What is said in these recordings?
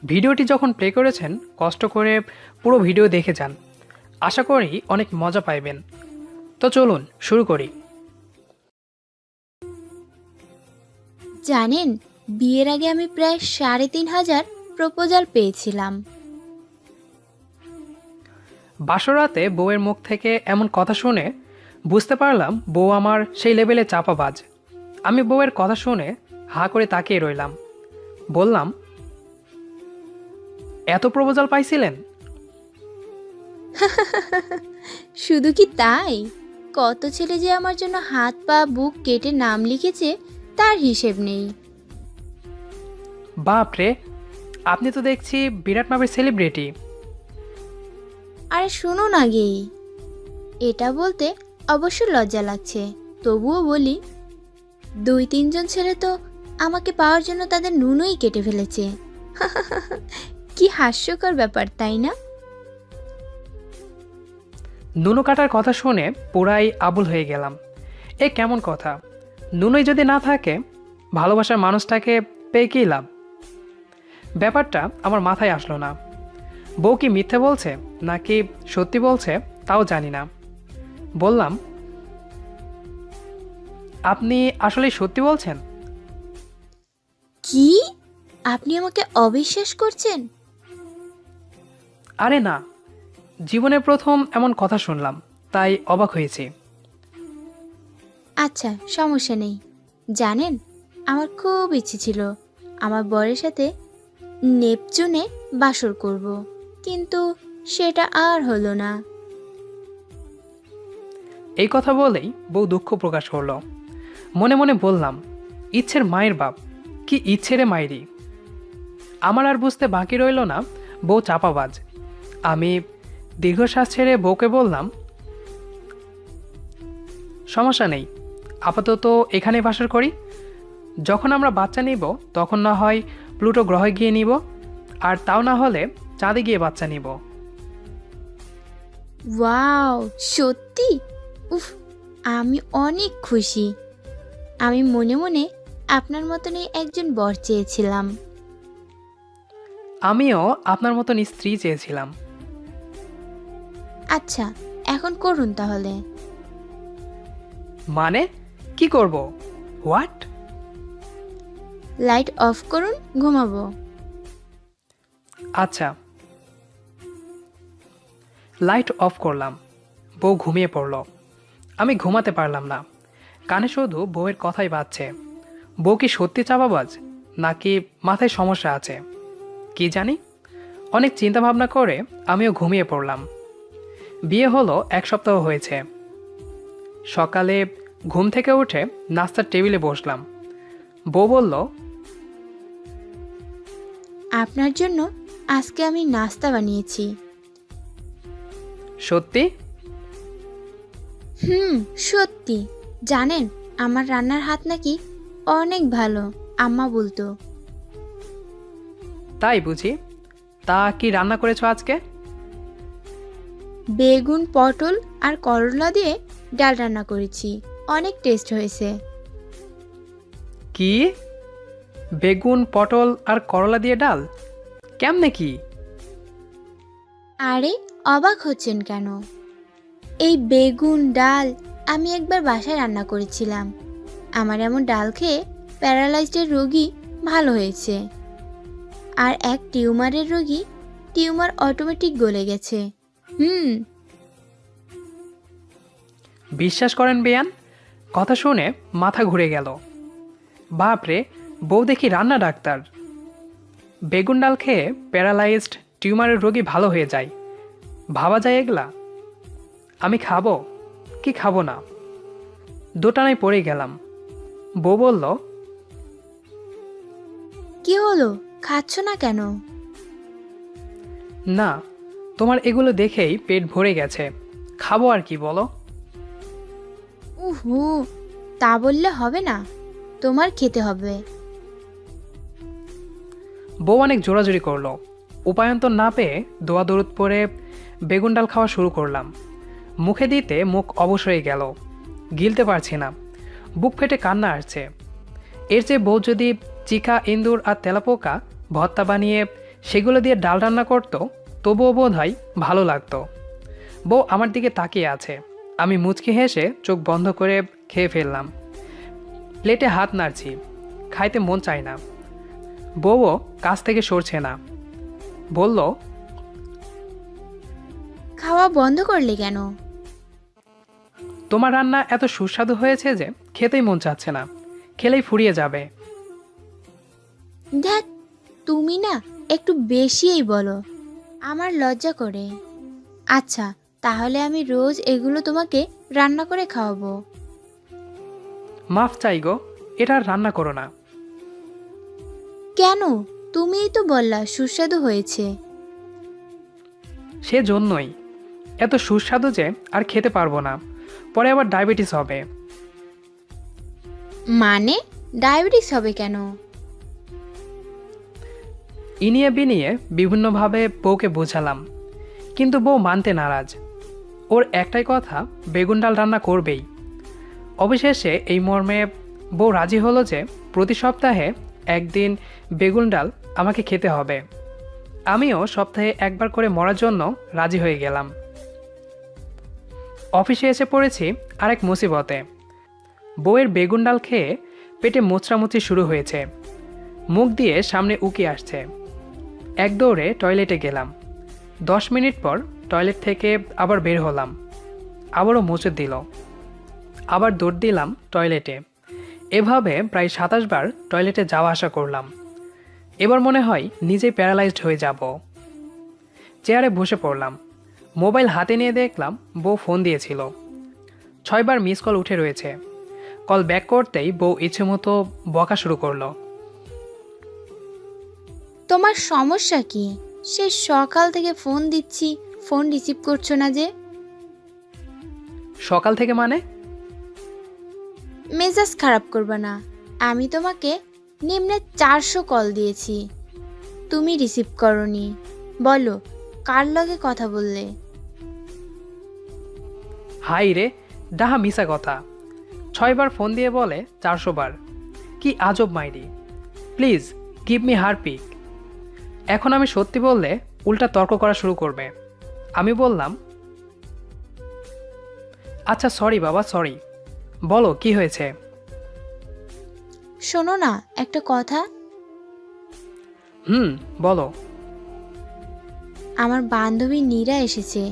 ভিডিওটি যখন প্লে করেছেন কষ্ট করে পুরো ভিডিও দেখে যান। আশা করি অনেক মজা পাইবেন। তো চলুন শুরু করি। জানেন, বিয়ের আগে আমি প্রায় ৩,৫০০ প্রপোজাল পেয়েছিলাম। বাসরাতে বউয়ের মুখ থেকে এমন কথা শুনে বুঝতে পারলাম বউ আমার সেই লেভেলে চাপাবাজ। আমি বউয়ের কথা শুনে হা করে তাকিয়ে রইলাম। বললাম, এত প্রপোজাল পাইছিলেন? শুধু কি তাই, কত ছেলে যে আমার জন্য হাত পা বুক কেটে নাম লিখেছে তার হিসেব নেই। বাপ রে, আপনি তো দেখছি বিরাট মাপের সেলিব্রিটি। আরে শোনো না গেই, এটা বলতে অবশ্য লজ্জা লাগছে, তবুও বলি, ২-৩ জন ছেলে তো আমাকে পাওয়ার জন্য তাদের নুনই কেটে ফেলেছে। কি হাস্যকর ব্যাপার, তাই না? নুনো কাটার কথা শুনে পুরাই আবুল হয়ে গেলাম। এ কেমন কথা? নুনোই যদি না থাকে, ভালোবাসার মানুষটাকে পেয়ে কী লাভ? ব্যাপারটা আমার মাথায় আসলো না। বউ কি মিথ্যে বলছে নাকি সত্যি বলছে তাও জানি না। বললাম, আপনি আসলে সত্যি বলছেন? কি? আপনি আমাকে অবিশ্বাস করছেন? আরে না, জীবনে প্রথম এমন কথা শুনলাম, তাই অবাক হয়েছি। আচ্ছা, সমস্যা নেই। জানেন, আমার খুব ইচ্ছে ছিল আমার বরের সাথে নেপচুনে বাসর করব, কিন্তু সেটা আর হলো না। এই কথা বলেই বউ দুঃখ প্রকাশ করলো। মনে মনে বললাম, ইচ্ছের মায়ের বাপ, কি ইচ্ছে রে মায়েরই। আমার আর বুঝতে বাকি রইল না বউ চাপাবাজ। আমি দীর্ঘশ্বাস ছেড়ে বউকে বললাম, সমস্যা নেই, আপাতত এখানে বাসর করি। যখন আমরা বাচ্চা নিব তখন না হয় প্লুটো গ্রহে গিয়ে নিব, আর তাও না হলে চাঁদে গিয়ে বাচ্চা নিব। ওয়াও, সত্যি? উফ, আমি অনেক খুশি। আমি মনে মনে আপনার মতনই একজন বর চেয়েছিলাম। আমিও আপনার মতন স্ত্রী চেয়েছিলাম। আচ্ছা, এখন করুন তাহলে। মানে কি করব? হোয়াট? লাইট অফ করুন, ঘুমাবো। আচ্ছা। লাইট অফ করলাম। বউ ঘুমিয়ে পড়ল। আমি ঘুমাতে পারলাম না। কানে শুধু বউয়ের কথাই বাজছে। বউ কি সত্যি চাপাবাজ নাকি মাথায় সমস্যা আছে কি জানি। অনেক চিন্তা ভাবনা করে আমিও ঘুমিয়ে পড়লাম। বিয়ে হলো 1 সপ্তাহ হয়েছে। সকালে ঘুম থেকে উঠে নাস্তার টেবিলে বসলাম। বউ বলল, আপনার জন্য আজকে আমি নাস্তা বানিয়েছি। সত্যি? হুম, সত্যি। জানেন, আমার রান্নার হাত নাকি অনেক ভালো, আম্মা বলতো। তাই বুঝি? তা কি রান্না করেছো আজকে? বেগুন, পটল আর করলা দিয়ে ডাল রান্না করেছি, অনেক টেস্ট হয়েছে। কি? বেগুন, পটল আর করলা দিয়ে ডাল? কেমনে কি? আরে, অবাক হচ্ছেন কেন? এই বেগুন ডাল আমি একবার বাসায় রান্না করেছিলাম। আমার এমন ডাল খেয়ে প্যারালাইজডের রোগী ভালো হয়েছে, আর এক টিউমারের রোগী টিউমার অটোমেটিক গলে গেছে। হুম। বিশ্বাস করেন বেয়ান, কথা শুনে মাথা ঘুরে গেল। বাপরে, বউ দেখি রান্না ডাক্তার। বেগুন ডাল খেয়ে প্যারালাইজড টিউমারের রোগী ভালো হয়ে যায়, ভাবা যায় এগুলা? আমি খাবো কি খাবো না, দোটানায় পড়ে গেলাম। বউ বলল, কি হলো, খাচ্ছ না কেন? না, তোমার এগুলো দেখেই পেট ভরে গেছে, খাবো আর কি বলো। উহু, তা বললে হবে না, তোমার খেতে হবে। বউ অনেক জোরাজুরি করলো। উপায়ন্তর না পেয়ে দোয়া দরুদ পরে বেগুন ডাল খাওয়া শুরু করলাম। মুখে দিতে মুখ অবশ হয়ে গেল, গিলতে পারছি না, বুক ফেটে কান্না আসছে। এর চেয়ে বউ যদি চিকা, ইন্দুর আর তেলাপোকা ভর্তা বানিয়ে সেগুলো দিয়ে ডাল রান্না করতো, তবুও বোধ হয় ভালো লাগতো। বউ আমার দিকে তাকিয়ে আছে। আমি মুচকি হেসে চোখ বন্ধ করে খেয়ে ফেললাম। প্লেটে হাত নাড়ছি, খাইতে মন চায় না। বউও কাছ থেকে সরছে না। বলল, খাওয়া বন্ধ করলে কেন? তোমার রান্না এত সুস্বাদু হয়েছে যে খেতেই মন চাচ্ছে না, খেলেই ফুরিয়ে যাবে। ধ্যাত, তুমি না একটু বেশিই বলো, আমার লজ্জা করে। আচ্ছা, তাহলে আমি রোজ এগুলো তোমাকে রান্না করে খাওয়াবো। মাফ চাই গো, এটা আর রান্না করো না। কেন? তুমিই তো বললা সুস্বাদু হয়েছে। সেজন্যই এত সুস্বাদু যে আর খেতে পারবো না, পরে আবার ডায়াবেটিস হবে। মানে ডায়াবেটিস হবে কেন? ইনিয়ে বিনিয়ে বিভিন্নভাবে বউকে বোঝালাম, কিন্তু বউ মানতে নারাজ। ওর একটাই কথা, বেগুন ডাল রান্না করবেই। অবশেষে এই মর্মে বউ রাজি হলো যে প্রতি সপ্তাহে একদিন বেগুন ডাল আমাকে খেতে হবে। আমিও সপ্তাহে একবার করে মরার জন্য রাজি হয়ে গেলাম। অফিসে এসে পড়েছি আরেক মুসিবতে। বউয়ের বেগুন ডাল খেয়ে পেটে মোচড়ামুচি শুরু হয়েছে, মুখ দিয়ে সামনে উকি আসছে। এক দৌড়ে টয়লেটে গেলাম। 10 মিনিট পর টয়লেট থেকে আবার বের হলাম। আবারও মোচড় দিল। আবার দৌড় দিলাম টয়লেটে। এভাবে প্রায় 27 বার টয়লেটে যাওয়া আসা করলাম। এবার মনে হয় নিজেই প্যারালাইজড হয়ে যাব। চেয়ারে বসে পড়লাম। মোবাইল হাতে নিয়ে দেখলাম বউ ফোন দিয়েছিল। 6 বার মিস কল উঠে রয়েছে। কল ব্যাক করতেই বউ ইচ্ছেমতো বকা শুরু করলো। তোমার সমস্যা কি? সে সকাল থেকে ফোন দিচ্ছি, ফোন রিসিভ করছো না যে? সকাল থেকে মানে? মেজাজ খারাপ করবে না। আমি তোমাকে নিম্নে 400 কল দিয়েছি, তুমি রিসিভ করনি। বলো, কার লগে কথা বললে? হাই রে, ডাহা মিশা কথা। 6 বার ফোন দিয়ে বলে 400 বার। কি আজব মাইরি। Please give me her pic. এখন আমি সত্যি বললে উল্টা তর্ক করা শুরু করবে। আমি বললাম, আচ্ছা সরি বাবা, সরি। বলো কি হয়েছে? শোনো না একটা কথা। বলো। আমার বান্ধবী নীরা এসেছে,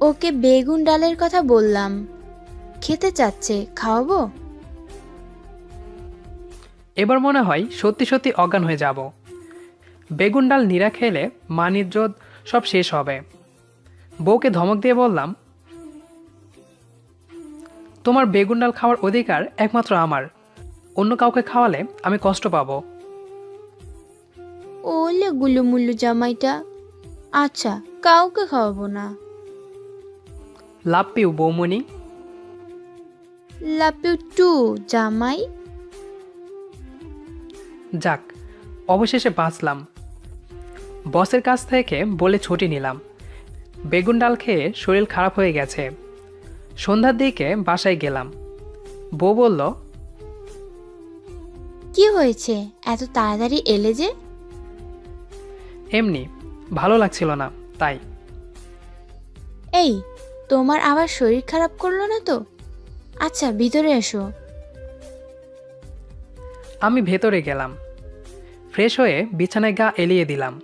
ওকে বেগুন ডালের কথা বললাম, খেতে চাচ্ছে, খাওয়াবো? এবার মনে হয় সত্যি সত্যি অজ্ঞান হয়ে যাব। বেগুন ডাল নিরা খেলে মান ইজ্জত সব শেষ হবে। বউকে ধমক দিয়ে বললাম, তোমার বেগুন ডাল খাওয়ার অধিকার একমাত্র আমার। অন্য কাউকে খাওয়ালে আমি কষ্ট পাবো। ওলে গুলুমুল্লু জামাইটা। আচ্ছা, কাউকে খাওয়াবো না। লাভ পিউ বৌমনি। লাভ ইউ টু জামাই। যাক, অবশেষে বাঁচলাম। বসের কাছ থেকে বলে ছুটি নিলাম। বেগুন ডাল খেয়ে শরীর খারাপ হয়ে গেছে। সন্ধ্যার দিকে বাসায় গেলাম। বউ বলল, কি হয়েছে এত তাড়াতাড়ি এলে যে? এমনি ভালো লাগছিল না, তাই। এই, তোমার আবার শরীর খারাপ করলো না তো? আচ্ছা, ভিতরে এসো। আমি ভেতরে গেলাম। ফ্রেশ হয়ে বিছানায় গা এলিয়ে দিলাম।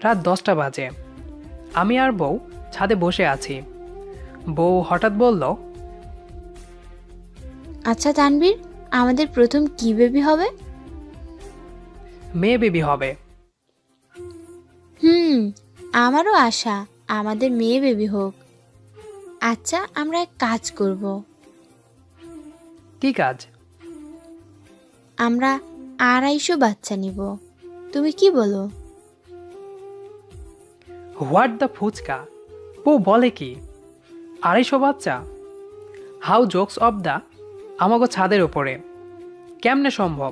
রাত 10টা বাজে। আমি আর বউ ছাদে বসে আছি। বউ হঠাৎ বলল, আচ্ছা তানভীর, আমাদের প্রথম কি বেবি হবে? মেয়ে বেবি হবে। আমারও আশা আমাদের মেয়ে বেবি হোক। আচ্ছা, আমরা এক কাজ করব। কি কাজ? আমরা 250 বাচ্চা নিব, তুমি কি বলো? What the fuchka! বউ বলে কি? 250 বাচ্চা? হাউ জোকস অব দ্য আমাগো ছাদের ওপরে। কেমনে সম্ভব?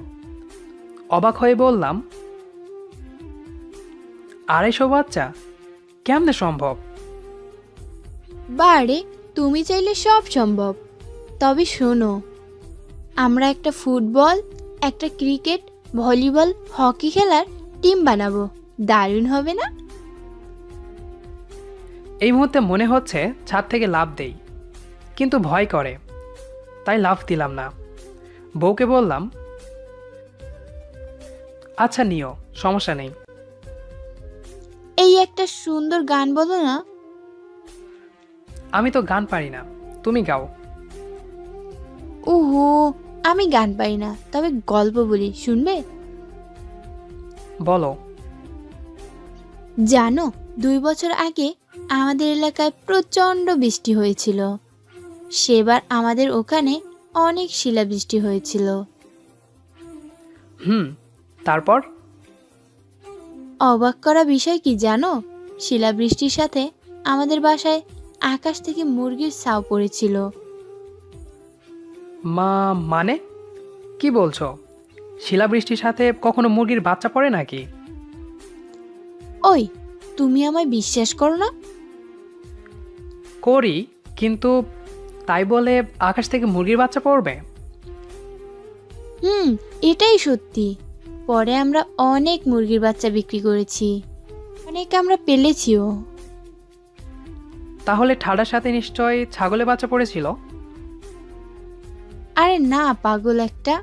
অবাক হয়ে বললাম, 250 বাচ্চা কেমনে সম্ভব? বারে, তুমি চাইলে সব সম্ভব। তবে শোনো, আমরা একটা ফুটবল, একটা ক্রিকেট, ভলিবল, হকি খেলার টিম বানাবো, দারুণ হবে না? এই মুহূর্তে মনে হচ্ছে ছাদ থেকে লাফ দেই, কিন্তু ভয় করে, তাই লাফ দিলাম না। বউকে বললাম, আচ্ছা নিও, সমস্যা নেই। এই একটা সুন্দর গান বলো না। আমি তো গান পারি না, তুমি গাও। ওহো, আমি গান পারি না, তবে গল্প বলি, শুনবে? বলো। জানো, 2 বছর আগে আমাদের এলাকায় প্রচণ্ড বৃষ্টি হয়েছিল। সেবার আমাদের ওখানে অনেক শিলাবৃষ্টি হয়েছিল। হুম, তারপর? অবাক করা বিষয় কি জানো, শিলাবৃষ্টির সাথে আমাদের বাসায় আকাশ থেকে মুরগির ছাউ পড়েছিল। মানে কি বলছো? শিলাবৃষ্টির সাথে কখনো মুরগির বাচ্চা পড়ে নাকি? ওই, তুমি আমায় বিশ্বাস করো না? করি, কিন্তু তাই বলে আকাশ থেকে মুরগির বাচ্চা পড়বে? এটাই সত্যি। পরে আমরা অনেক মুরগির বাচ্চা বিক্রি করেছি, অনেক আমরা পেলেছিও। তাহলে ঠাডার সাথে নিশ্চয় ছাগলের বাচ্চা পড়েছিল? আরে না, পাগল একটা।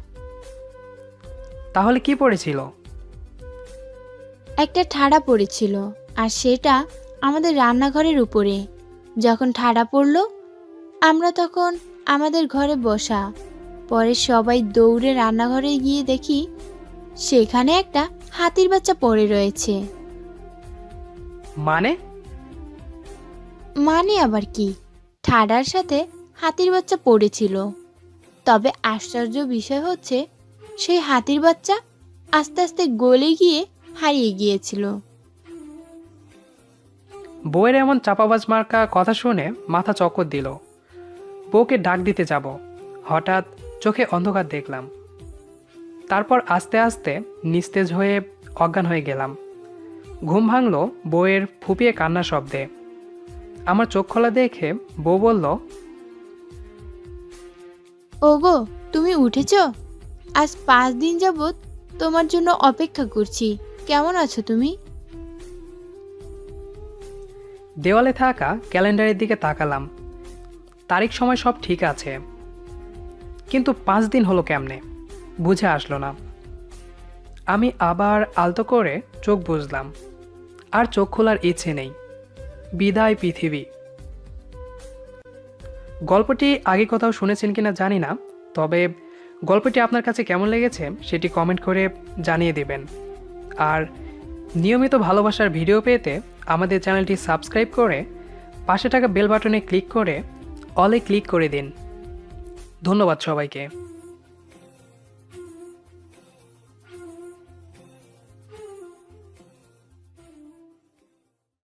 তাহলে কি পড়েছিল? একটা ঠাডা পড়েছিল, আর সেটা আমাদের রান্নাঘরের উপরে। যখন ঠাডা পড়লো, আমরা তখন আমাদের ঘরে বসা। পরে সবাই দৌড়ে রান্নাঘরে গিয়ে দেখি সেখানে একটা হাতির বাচ্চা পড়ে রয়েছে। মানে? মানে আবার কি, ঠাডার সাথে হাতির বাচ্চা পড়েছিল। তবে আশ্চর্য বিষয় হচ্ছে, সেই হাতির বাচ্চা আস্তে আস্তে গলে গিয়ে হারিয়ে গিয়েছিল। বউয়ের এমন চাপাবাজ মার্কা কথা শুনে মাথা চক্কর দিল। বউকে ডাক দিতে যাব, হঠাৎ চোখে অন্ধকার দেখলাম। তারপর আস্তে আস্তে নিস্তেজ হয়ে অজ্ঞান হয়ে গেলাম। ঘুম ভাঙল বউয়ের ফুপিয়ে কান্নার শব্দে। আমার চোখ খোলা দেখে বউ বলল, ওগো, তুমি উঠেছ? আজ 5 দিন যাবৎ তোমার জন্য অপেক্ষা করছি। কেমন আছো তুমি? দেওয়ালে থাকা ক্যালেন্ডারের দিকে তাকালাম। তারিখ সময় সব ঠিক আছে, কিন্তু 5 দিন হলো কেমনে বুঝে আসলো না। আমি আবার আলতো করে চোখ বুঝলাম, আর চোখ খোলার ইচ্ছে নেই। বিদায় পৃথিবী। গল্পটি আগে কোথাও শুনেছেন কিনা জানি না, তবে গল্পটি আপনার কাছে কেমন লেগেছে সেটি কমেন্ট করে জানিয়ে দেবেন। আর নিয়মিত ভালোবাসার ভিডিও পেতে আমাদের চ্যানেলটি সাবস্ক্রাইব করে পাশে থাকা বেল বাটনে ক্লিক করে অলে ক্লিক করে দিন। ধন্যবাদ সবাইকে।